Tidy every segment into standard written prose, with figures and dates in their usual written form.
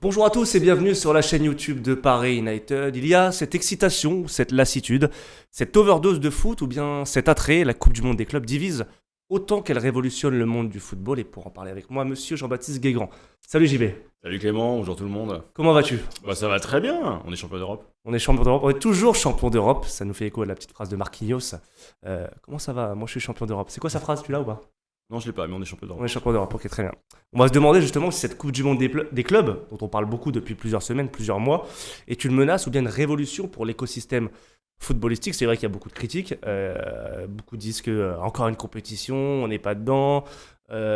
Bonjour à tous et bienvenue sur la chaîne YouTube de Paris United. Il y a cette excitation, cette lassitude, cette overdose de foot ou bien cet attrait, la Coupe du Monde des clubs divise autant qu'elle révolutionne le monde du football. Et pour en parler avec moi, monsieur Jean-Baptiste Guégrand. Salut JB, Salut Clément, bonjour tout le monde. comment vas-tu? Ça va très bien, on est champion d'Europe. On est champion d'Europe, on est toujours champion d'Europe. Ça nous fait écho à la petite phrase de Marquinhos. Comment ça va? Moi je suis champion d'Europe. C'est quoi sa phrase, tu l'as ou pas? Non, je l'ai pas, mais on est champion On d'Europe. est champion d'Europe, ok, très bien. On va se demander justement si cette Coupe du Monde des clubs, dont on parle beaucoup depuis plusieurs semaines, plusieurs mois, est une menace ou bien une révolution pour l'écosystème footballistique. C'est vrai qu'il y a beaucoup de critiques. Beaucoup disent que encore une compétition, on n'est pas dedans,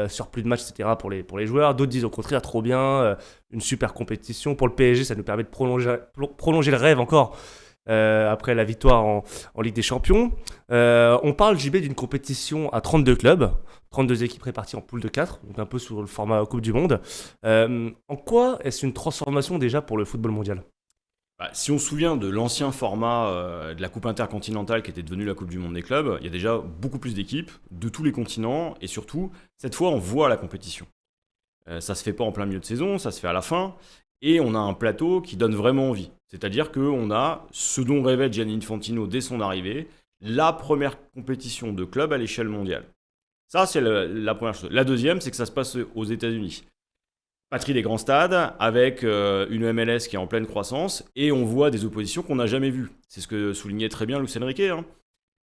sur plus de matchs, etc. pour les joueurs. D'autres disent au contraire, trop bien, une super compétition. Pour le PSG, ça nous permet de prolonger le rêve encore. Après la victoire en Ligue des Champions. On parle, JB, d'une compétition à 32 clubs, 32 équipes réparties en poules de 4, donc un peu sur le format Coupe du Monde. En quoi est-ce une transformation déjà pour le football mondial? Si on se souvient de l'ancien format de la Coupe intercontinentale qui était devenue la Coupe du Monde des clubs, il y a déjà beaucoup plus d'équipes de tous les continents et surtout, cette fois, on voit la compétition. Ça se fait pas en plein milieu de saison, ça se fait à la fin et on a un plateau qui donne vraiment envie. C'est-à-dire qu'on a ce dont rêvait Gianni Infantino dès son arrivée, la première compétition de club à l'échelle mondiale. Ça, c'est la première chose. La deuxième, c'est que ça se passe aux États-Unis. Patrie des grands stades, avec une MLS qui est en pleine croissance, et on voit des oppositions qu'on n'a jamais vues. C'est ce que soulignait très bien Luis Enrique.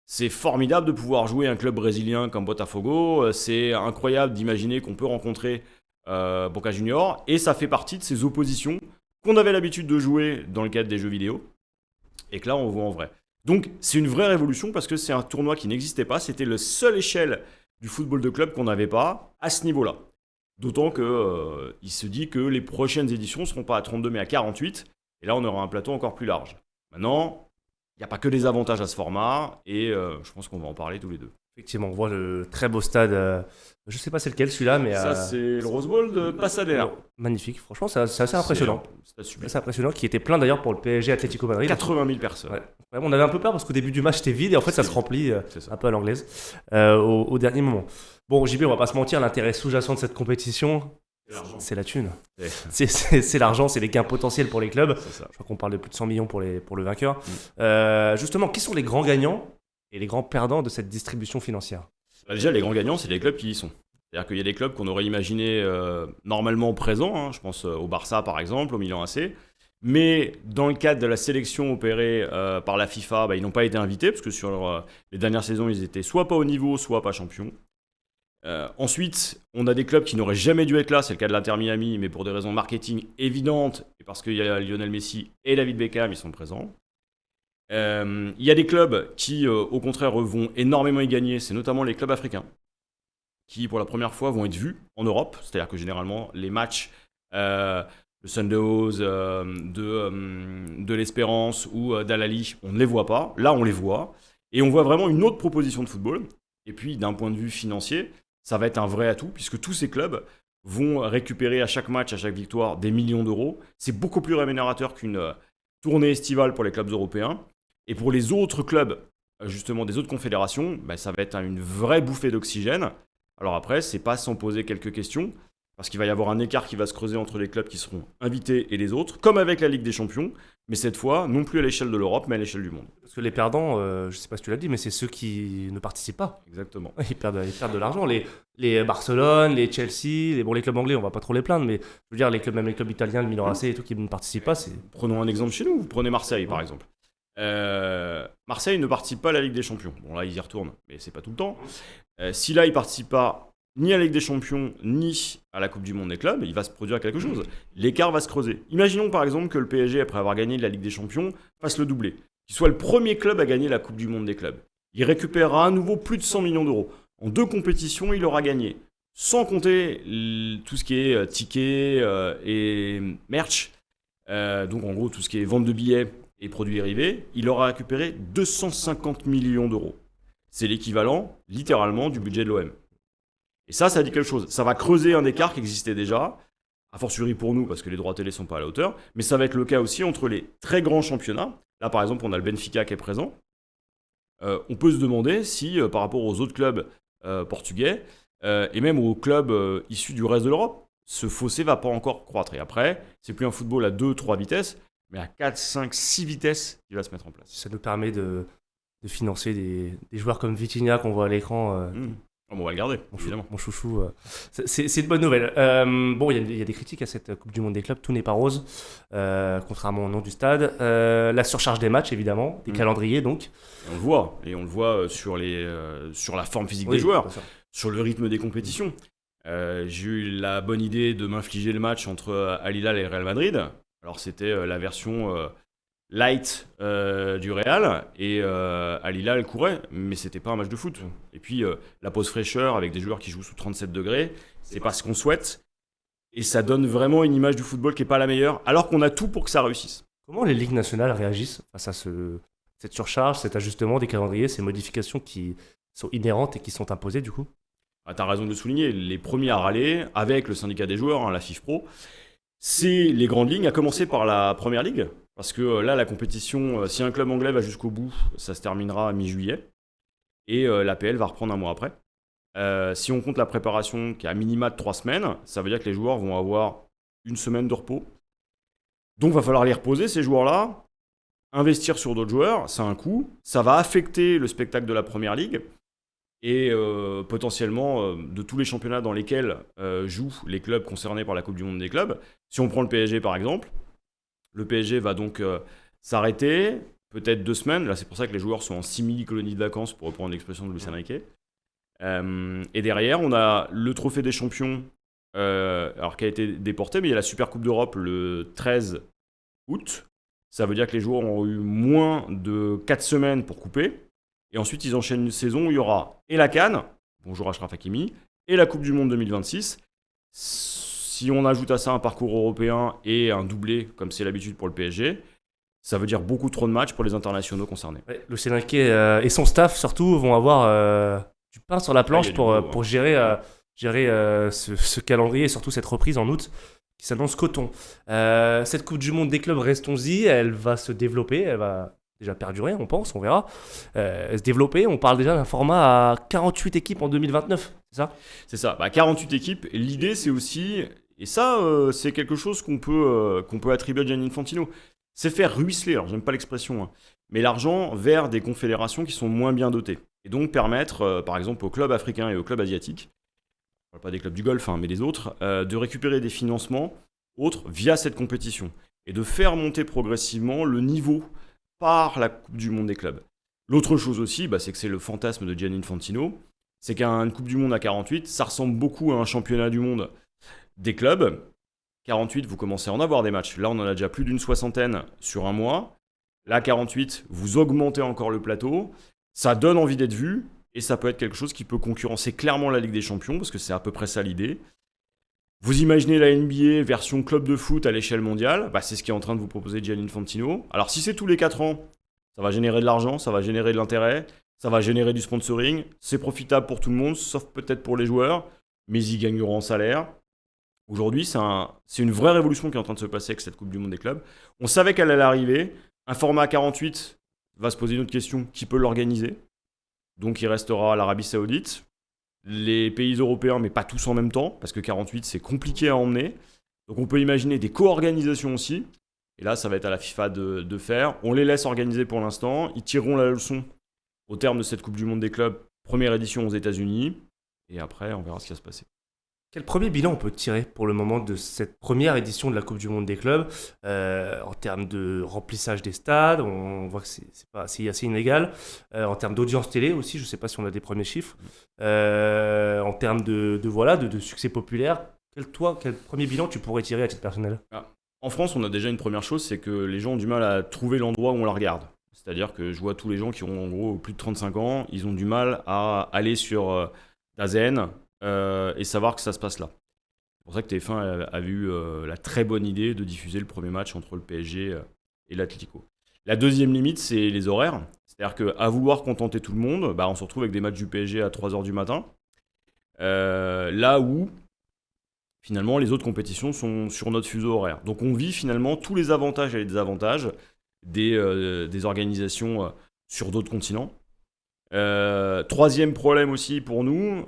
C'est formidable de pouvoir jouer un club brésilien comme Botafogo, c'est incroyable d'imaginer qu'on peut rencontrer Boca Juniors, et ça fait partie de ces oppositions qu'on avait l'habitude de jouer dans le cadre des jeux vidéo, et que là on voit en vrai. Donc c'est une vraie révolution parce que c'est un tournoi qui n'existait pas, c'était la seule échelle du football de club qu'on n'avait pas à ce niveau-là. D'autant qu'il se dit que les prochaines éditions ne seront pas à 32 mais à 48, et là on aura un plateau encore plus large. Maintenant, il n'y a pas que des avantages à ce format, et je pense qu'on va en parler tous les deux. Effectivement, on voit le très beau stade. Je sais pas c'est lequel celui-là, mais Ça, c'est le Rose Bowl de Pasadena. magnifique. Franchement, c'est assez impressionnant. C'est super. C'est impressionnant, qui était plein d'ailleurs pour le PSG Atlético Madrid. 80 000 personnes. Ouais. Ouais, on avait un peu peur parce qu'au début du match c'était vide et en fait ça se remplit C'est ça. un peu à l'anglaise au dernier moment. Bon, JB, on va pas se mentir, l'intérêt sous-jacent de cette compétition, c'est la thune. Ouais. C'est l'argent, c'est les gains potentiels pour les clubs. C'est ça. Je crois qu'on parle de plus de 100 millions pour le vainqueur. Justement, qui sont les grands gagnants et les grands perdants de cette distribution financière? Déjà, les grands gagnants, c'est les clubs qui y sont. C'est-à-dire qu'il y a des clubs qu'on aurait imaginé normalement présents. Je pense au Barça, par exemple, au Milan AC. Mais dans le cadre de la sélection opérée par la FIFA, ils n'ont pas été invités, parce que sur les dernières saisons, ils étaient soit pas au niveau, soit pas champions. Ensuite, on a des clubs qui n'auraient jamais dû être là, c'est le cas de l'Inter Miami, mais pour des raisons marketing évidentes, et parce qu'il y a Lionel Messi et David Beckham, ils sont présents. Il y a des clubs qui, au contraire, eux, vont énormément y gagner, c'est notamment les clubs africains, qui, pour la première fois, vont être vus en Europe. C'est-à-dire que généralement, les matchs, le Sundowns, de l'Espérance ou d'Al-Ahly, on ne les voit pas. Là, on les voit. Et on voit vraiment une autre proposition de football. Et puis, d'un point de vue financier, ça va être un vrai atout, puisque tous ces clubs vont récupérer à chaque match, à chaque victoire, des millions d'euros. C'est beaucoup plus rémunérateur qu'une tournée estivale pour les clubs européens. Et pour les autres clubs, justement des autres confédérations, ça va être une vraie bouffée d'oxygène. Alors après, c'est pas sans poser quelques questions, parce qu'il va y avoir un écart qui va se creuser entre les clubs qui seront invités et les autres, comme avec la Ligue des Champions, mais cette fois, non plus à l'échelle de l'Europe, mais à l'échelle du monde. Parce que les perdants, je sais pas si tu l'as dit, mais c'est ceux qui ne participent pas. Exactement. Ils perdent de l'argent. Les Barcelone, les Chelsea, les clubs anglais, on va pas trop les plaindre, mais je veux dire, même les clubs italiens, le Milan AC et tout, qui ne participent pas, c'est... Prenons un exemple chez nous, vous prenez Marseille par exemple. Marseille ne participe pas à la Ligue des Champions. Bon là, ils y retournent, mais c'est pas tout le temps. Si là, ils ne participent pas ni à la Ligue des Champions, ni à la Coupe du Monde des clubs, il va se produire quelque chose. L'écart va se creuser. Imaginons par exemple que le PSG, après avoir gagné la Ligue des Champions, fasse le doublé. Qu'il soit le premier club à gagner la Coupe du Monde des clubs. Il récupérera à nouveau plus de 100 millions d'euros. En 2 compétitions, il aura gagné. Sans compter tout ce qui est tickets et merch. Donc en gros, tout ce qui est vente de billets et produits dérivés, il aura récupéré 250 millions d'euros. C'est l'équivalent, littéralement, du budget de l'OM. Et ça dit quelque chose. Ça va creuser un écart qui existait déjà, a fortiori pour nous, parce que les droits télé ne sont pas à la hauteur, mais ça va être le cas aussi entre les très grands championnats. Là, par exemple, on a le Benfica qui est présent. On peut se demander si, par rapport aux autres clubs portugais, et même aux clubs issus du reste de l'Europe, ce fossé va pas encore croître. Et après, c'est plus un football à 2-3 vitesses, mais à 4, 5, 6 vitesses qui va se mettre en place. Ça nous permet de financer des joueurs comme Vitinha qu'on voit à l'écran. On va le garder, évidemment. Mon chouchou. C'est une bonne nouvelle. Bon, il y a des critiques à cette Coupe du Monde des clubs. Tout n'est pas rose, contrairement au nom du stade. La surcharge des matchs, évidemment. Des calendriers, donc. Et on le voit sur la forme physique des joueurs, sur le rythme des compétitions. J'ai eu la bonne idée de m'infliger le match entre Al Hilal et Real Madrid. Alors, c'était la version light du Real, et Al Hilal courait, mais c'était pas un match de foot. Et puis la pause fraîcheur avec des joueurs qui jouent sous 37 degrés, c'est pas ce qu'on souhaite, et ça donne vraiment une image du football qui est pas la meilleure, alors qu'on a tout pour que ça réussisse. Comment les ligues nationales réagissent face à cette surcharge, cet ajustement des calendriers, ces modifications qui sont inhérentes et qui sont imposées du coup? T'as raison de le souligner, les premiers à râler, avec le syndicat des joueurs, la FIFPro, c'est les grandes ligues, à commencer par la première ligue. Parce que là, la compétition, si un club anglais va jusqu'au bout, ça se terminera à mi-juillet. Et l'APL va reprendre un mois après. Si on compte la préparation qui est à minima de 3 semaines, ça veut dire que les joueurs vont avoir une semaine de repos. Donc, il va falloir les reposer, ces joueurs-là. Investir sur d'autres joueurs, ça a un coût. Ça va affecter le spectacle de la première ligue. Et potentiellement de tous les championnats dans lesquels jouent les clubs concernés par la Coupe du Monde des clubs. Si on prend le PSG, par exemple, le PSG va donc s'arrêter, peut-être 2 semaines. Là, c'est pour ça que les joueurs sont en simili-colonies de vacances, pour reprendre l'expression de Luis Enrique. Et derrière, on a le Trophée des Champions, alors qui a été déporté, mais il y a la Super Coupe d'Europe le 13 août. Ça veut dire que les joueurs ont eu moins de 4 semaines pour couper. Et ensuite, ils enchaînent une saison où il y aura et la CAN, bonjour Achraf Hakimi, et la Coupe du Monde 2026. Si on ajoute à ça un parcours européen et un doublé, comme c'est l'habitude pour le PSG, ça veut dire beaucoup trop de matchs pour les internationaux concernés. Ouais, Luis Enrique et son staff, surtout, vont avoir du pain sur la planche pour gérer ce calendrier et surtout cette reprise en août qui s'annonce coton. Cette Coupe du Monde des clubs, restons-y, elle va se développer, elle va déjà perdurer, on pense, on verra, se développer. On parle déjà d'un format à 48 équipes en 2029, c'est ça? C'est ça, 48 équipes. Et l'idée, c'est aussi, et ça, c'est quelque chose qu'on peut attribuer à Gianni Infantino, c'est faire ruisseler, alors j'aime pas l'expression, mais l'argent vers des confédérations qui sont moins bien dotées. Et donc permettre, par exemple, aux clubs africains et aux clubs asiatiques, je ne parle pas des clubs du Golfe, mais des autres, de récupérer des financements autres via cette compétition. Et de faire monter progressivement le niveau par la Coupe du Monde des clubs. L'autre chose aussi, c'est que c'est le fantasme de Gianni Infantino, c'est qu'une Coupe du Monde à 48, ça ressemble beaucoup à un championnat du monde des clubs. 48, vous commencez à en avoir des matchs. Là, on en a déjà plus d'une 60aine sur un mois. Là, 48, vous augmentez encore le plateau. Ça donne envie d'être vu, et ça peut être quelque chose qui peut concurrencer clairement la Ligue des Champions, parce que c'est à peu près ça l'idée. Vous imaginez la NBA version club de foot à l'échelle mondiale, c'est ce qui est en train de vous proposer Gianni Infantino. Alors si c'est tous les 4 ans, ça va générer de l'argent, ça va générer de l'intérêt, ça va générer du sponsoring, c'est profitable pour tout le monde, sauf peut-être pour les joueurs, mais ils gagneront en salaire. Aujourd'hui, c'est une vraie révolution qui est en train de se passer avec cette Coupe du Monde des clubs. On savait qu'elle allait arriver, un format 48 va se poser une autre question, qui peut l'organiser? Donc il restera l'Arabie Saoudite, les pays européens, mais pas tous en même temps, parce que 48, c'est compliqué à emmener. Donc on peut imaginer des co-organisations aussi. Et là, ça va être à la FIFA de faire. On les laisse organiser pour l'instant. Ils tireront la leçon au terme de cette Coupe du Monde des clubs, première édition aux États-Unis. Et après, on verra ce qui va se passer. Quel premier bilan on peut tirer pour le moment de cette première édition de la Coupe du Monde des clubs en termes de remplissage des stades? On voit que c'est assez inégal. En termes d'audience télé aussi, je ne sais pas si on a des premiers chiffres. En termes de succès populaire, quel premier bilan tu pourrais tirer à titre personnel? En France, on a déjà une première chose, c'est que les gens ont du mal à trouver l'endroit où on la regarde. C'est-à-dire que je vois tous les gens qui ont en gros plus de 35 ans, ils ont du mal à aller sur DAZN et savoir que ça se passe là. C'est pour ça que TF1 a eu la très bonne idée de diffuser le premier match entre le PSG et l'Atlético. La deuxième limite, c'est les horaires. C'est-à-dire qu'à vouloir contenter tout le monde, on se retrouve avec des matchs du PSG à 3h du matin. Là où, finalement, les autres compétitions sont sur notre fuseau horaire. Donc on vit finalement tous les avantages et les désavantages des organisations sur d'autres continents. Troisième problème aussi pour nous,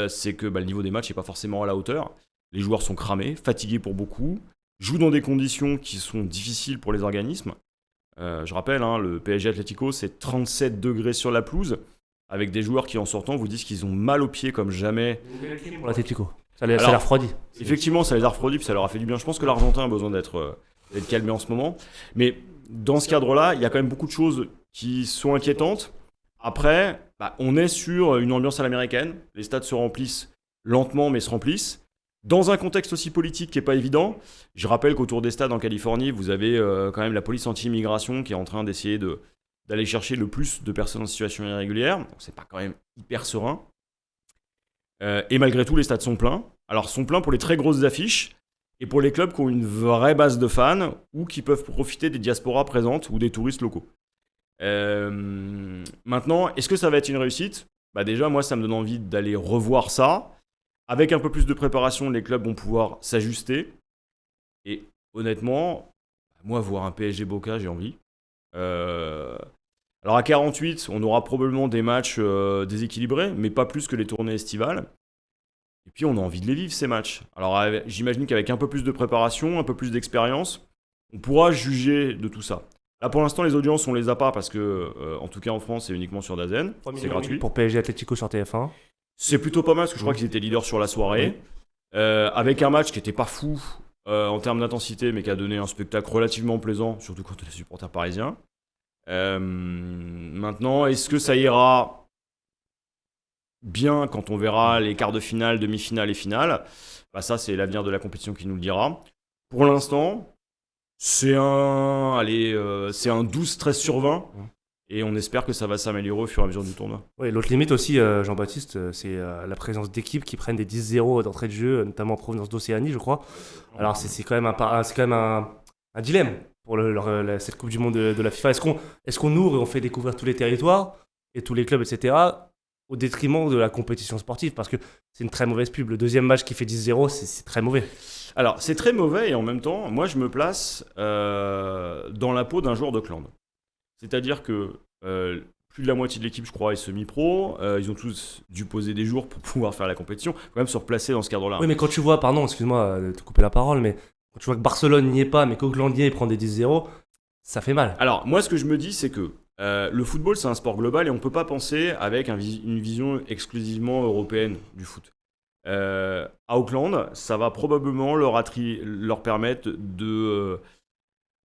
c'est que le niveau des matchs n'est pas forcément à la hauteur. Les joueurs sont cramés, fatigués pour beaucoup, jouent dans des conditions qui sont difficiles pour les organismes. Je rappelle, le PSG Atlético, c'est 37 degrés sur la pelouse, avec des joueurs qui, en sortant, vous disent qu'ils ont mal aux pieds comme jamais. Pour l'Atlético. Ça les a refroidis. Effectivement, ça les a refroidis, puis ça leur a fait du bien. Je pense que l'Argentin a besoin d'être calmé en ce moment. Mais dans ce cadre-là, il y a quand même beaucoup de choses qui sont inquiétantes. Après, on est sur une ambiance à l'américaine. Les stades se remplissent lentement, mais se remplissent. Dans un contexte aussi politique qui n'est pas évident, je rappelle qu'autour des stades en Californie, vous avez quand même la police anti-immigration qui est en train d'essayer d'aller chercher le plus de personnes en situation irrégulière. Donc c'est pas quand même hyper serein. Et malgré tout, les stades sont pleins. Alors, sont pleins pour les très grosses affiches et pour les clubs qui ont une vraie base de fans ou qui peuvent profiter des diasporas présentes ou des touristes locaux. Maintenant, est-ce que ça va être une réussite ? Déjà, moi, ça me donne envie d'aller revoir ça. Avec un peu plus de préparation, les clubs vont pouvoir s'ajuster. Et honnêtement, moi, voir un PSG Boca, j'ai envie. Alors à 48, on aura probablement des matchs déséquilibrés, mais pas plus que les tournées estivales. Et puis on a envie de les vivre, ces matchs. Alors j'imagine qu'avec un peu plus de préparation, un peu plus d'expérience, on pourra juger de tout ça. Là pour l'instant, les audiences, on les a pas parce que, en tout cas en France, c'est uniquement sur DAZN. C'est gratuit. Pour PSG Atlético sur TF1. C'est plutôt pas mal parce que je crois qu'ils étaient leaders sur la soirée. Avec un match qui était pas fou en termes d'intensité, mais qui a donné un spectacle relativement plaisant, surtout quand on est supporter parisien. Maintenant, est-ce que ça ira bien quand on verra les quarts de finale, demi-finale et finale ? Ça, c'est l'avenir de la compétition qui nous le dira. Pour l'instant, c'est un 12-13 sur 20. Et on espère que ça va s'améliorer au fur et à mesure du tournoi. Oui, l'autre limite aussi, Jean-Baptiste, c'est la présence d'équipes qui prennent des 10-0 d'entrée de jeu, notamment en provenance d'Océanie, je crois. Alors c'est quand même un dilemme pour cette Coupe du Monde de la FIFA. Est-ce qu'on ouvre et on fait découvrir tous les territoires et tous les clubs, etc., au détriment de la compétition sportive ? Parce que c'est une très mauvaise pub. Le deuxième match qui fait 10-0, c'est très mauvais. Alors c'est très mauvais et en même temps, moi je me place dans la peau d'un joueur d'Auckland. C'est-à-dire que plus de la moitié de l'équipe, je crois, est semi-pro. Ils ont tous dû poser des jours pour pouvoir faire la compétition. Il faut quand même se replacer dans ce cadre-là. Oui, mais quand tu vois, pardon, excuse-moi de te couper la parole, mais quand tu vois que Barcelone n'y est pas, mais qu'Auckland y est et prend des 10-0, ça fait mal. Alors, moi, ce que je me dis, c'est que le football, c'est un sport global et on ne peut pas penser avec une vision exclusivement européenne du foot. À Auckland, ça va probablement leur permettre de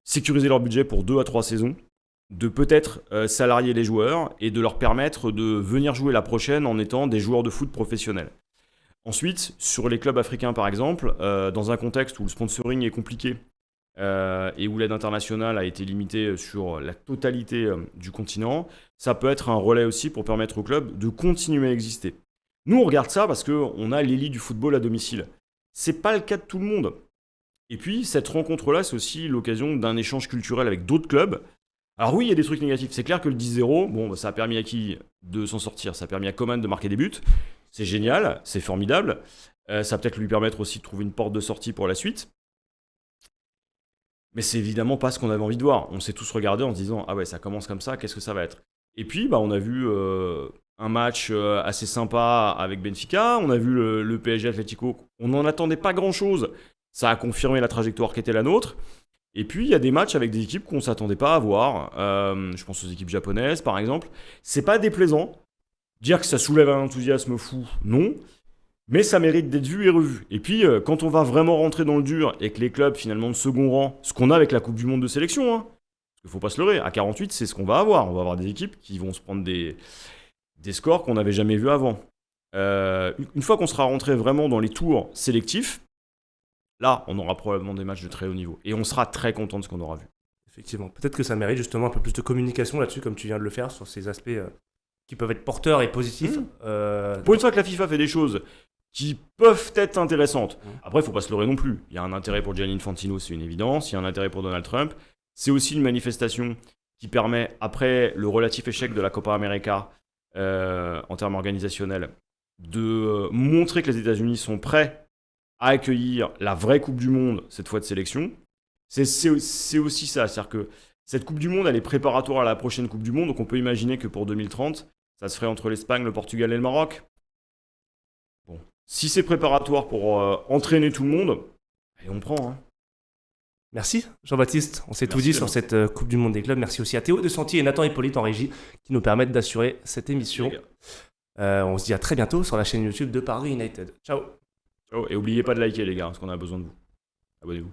sécuriser leur budget pour 2 à 3 saisons, de peut-être salarier les joueurs et de leur permettre de venir jouer la prochaine en étant des joueurs de foot professionnels. Ensuite, sur les clubs africains par exemple, dans un contexte où le sponsoring est compliqué et où l'aide internationale a été limitée sur la totalité du continent, ça peut être un relais aussi pour permettre aux clubs de continuer à exister. Nous, on regarde ça parce qu'on a l'élite du football à domicile. C'est pas le cas de tout le monde. Et puis, cette rencontre-là, c'est aussi l'occasion d'un échange culturel avec d'autres clubs. Alors oui, il y a des trucs négatifs. C'est clair que le 10-0, ça a permis à qui de s'en sortir ? Ça a permis à Coman de marquer des buts. C'est génial, c'est formidable. Ça va peut-être lui permettre aussi de trouver une porte de sortie pour la suite. Mais c'est évidemment pas ce qu'on avait envie de voir. On s'est tous regardés en se disant « Ah ouais, ça commence comme ça, qu'est-ce que ça va être ?» Et puis, on a vu un match assez sympa avec Benfica. On a vu le PSG Atlético. On n'en attendait pas grand-chose. Ça a confirmé la trajectoire qui était la nôtre. Et puis, il y a des matchs avec des équipes qu'on ne s'attendait pas à voir. Je pense aux équipes japonaises, par exemple. C'est pas déplaisant. Dire que ça soulève un enthousiasme fou, non. Mais ça mérite d'être vu et revu. Et puis, quand on va vraiment rentrer dans le dur et que les clubs, finalement, de second rang, ce qu'on a avec la Coupe du Monde de sélection, parce qu'il ne faut pas se leurrer, à 48, c'est ce qu'on va avoir. On va avoir des équipes qui vont se prendre des scores qu'on n'avait jamais vus avant. Une fois qu'on sera rentré vraiment dans les tours sélectifs, là, on aura probablement des matchs de très haut niveau. Et on sera très content de ce qu'on aura vu. Effectivement. Peut-être que ça mérite justement un peu plus de communication là-dessus, comme tu viens de le faire, sur ces aspects qui peuvent être porteurs et positifs. Pour une fois que la FIFA fait des choses qui peuvent être intéressantes. Après, il ne faut pas se leurrer non plus. Il y a un intérêt pour Gianni Infantino, c'est une évidence. Il y a un intérêt pour Donald Trump. C'est aussi une manifestation qui permet, après le relatif échec de la Copa América en termes organisationnels, de montrer que les États-Unis sont prêts à accueillir la vraie Coupe du Monde, cette fois de sélection. C'est aussi ça, c'est-à-dire que cette Coupe du Monde, elle est préparatoire à la prochaine Coupe du Monde, donc on peut imaginer que pour 2030, ça se ferait entre l'Espagne, le Portugal et le Maroc. Bon, Si c'est préparatoire pour entraîner tout le monde, et on prend. Hein. Merci Jean-Baptiste, on s'est tout Merci, dit sur Clément. cette Coupe du Monde des clubs. Merci aussi à Théo de Santi et Nathan Hippolyte en régie qui nous permettent d'assurer cette émission. Les gars. On se dit à très bientôt sur la chaîne YouTube de Paris United. Ciao. Ciao. Et n'oubliez pas de liker les gars, parce qu'on a besoin de vous. Abonnez-vous.